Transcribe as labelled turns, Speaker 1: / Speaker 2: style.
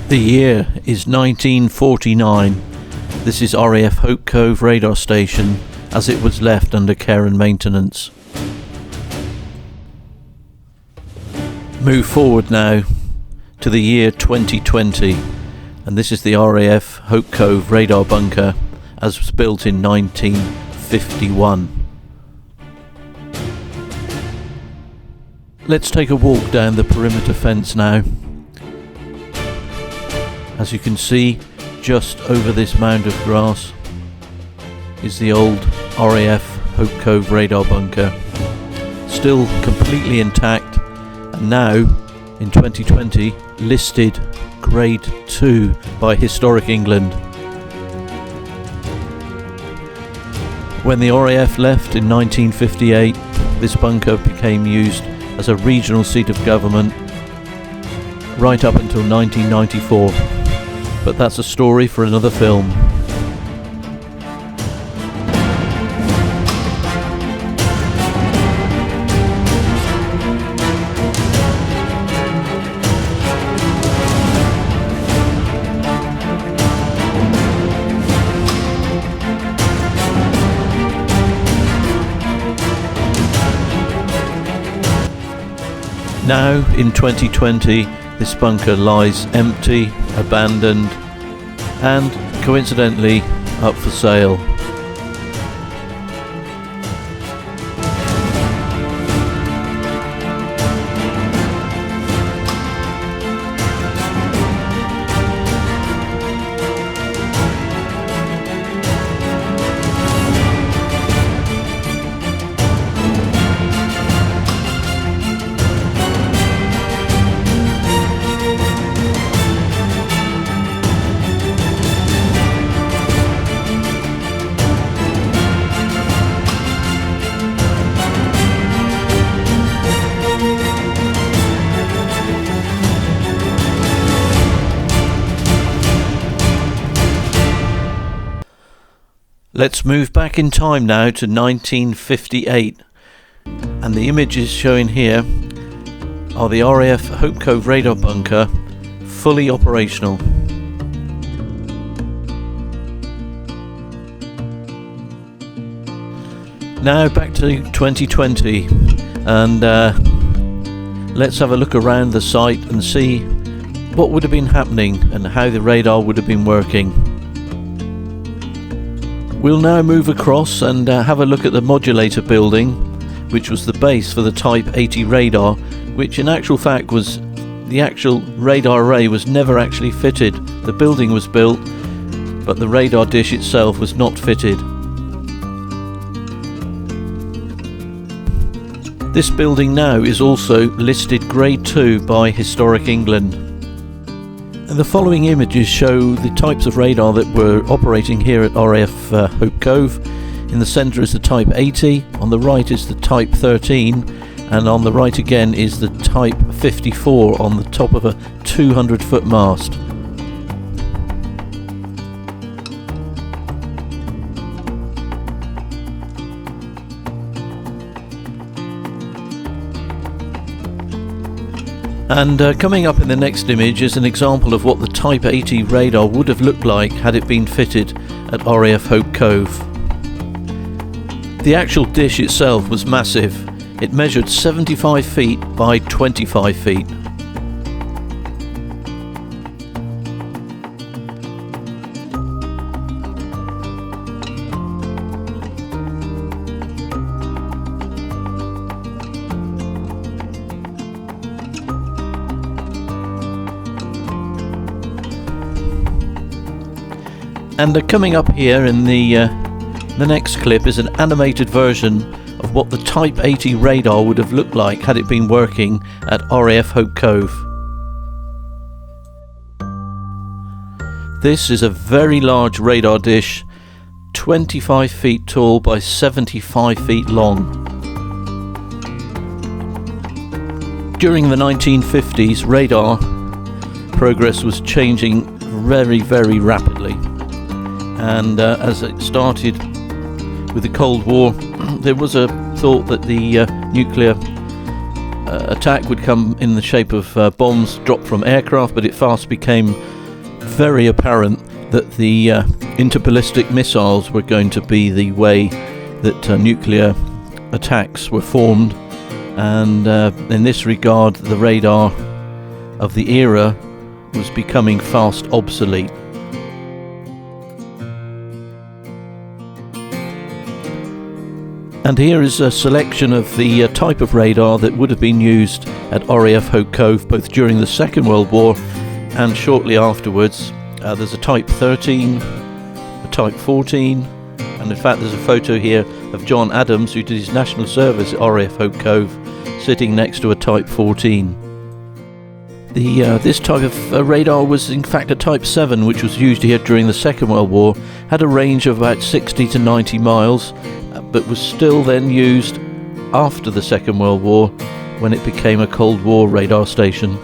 Speaker 1: The year is 1949. This is RAF Hope Cove radar station as it was left under care and maintenance. Move forward now to the year 2020, and this is the RAF Hope Cove radar bunker as was built in 1951. Let's take a walk down the perimeter fence now. As you can see, just over this mound of grass is the old RAF Hope Cove radar bunker, still completely intact, and now in 2020 listed Grade 2 by Historic England. When the RAF left in 1958, this bunker became used as a regional seat of government right up until 1994. But that's a story for another film. Now, in 2020, this bunker lies empty, abandoned, and coincidentally up for sale. Let's move back in time now to 1958, and the images showing here are the RAF Hope Cove radar bunker fully operational. Now back to 2020, and let's have a look around the site and see what would have been happening and how the radar would have been working. We'll now move across and have a look at the modulator building, which was the base for the Type 80 radar, which in actual fact was the actual radar array was never actually fitted. The building was built, but the radar dish itself was not fitted. This building now is also listed Grade 2 by Historic England. And the following images show the types of radar that were operating here at RAF Hope Cove. In the centre is the Type 80, on the right is the Type 13, and on the right again is the Type 54 on the top of a 200-foot mast. And coming up in the next image is an example of what the Type 80 radar would have looked like had it been fitted at RAF Hope Cove. The actual dish itself was massive. It measured 75 feet by 25 feet. And coming up here in the next clip is an animated version of what the Type 80 radar would have looked like had it been working at RAF Hope Cove. This is a very large radar dish, 25 feet tall by 75 feet long. During the 1950s, radar progress was changing very, very rapidly. And as it started with the Cold War, there was a thought that the nuclear attack would come in the shape of bombs dropped from aircraft, but it fast became very apparent that the interballistic missiles were going to be the way that nuclear attacks were formed, and in this regard the radar of the era was becoming fast obsolete. And here is a selection of the type of radar that would have been used at RAF Hope Cove both during the Second World War and shortly afterwards. There's a Type 13, a Type 14, and in fact there's a photo here of John Adams, who did his national service at RAF Hope Cove, sitting next to a Type 14. This type of radar was in fact a Type 7, which was used here during the Second World War, had a range of about 60 to 90 miles, but was still then used after the Second World War when it became a Cold War radar station.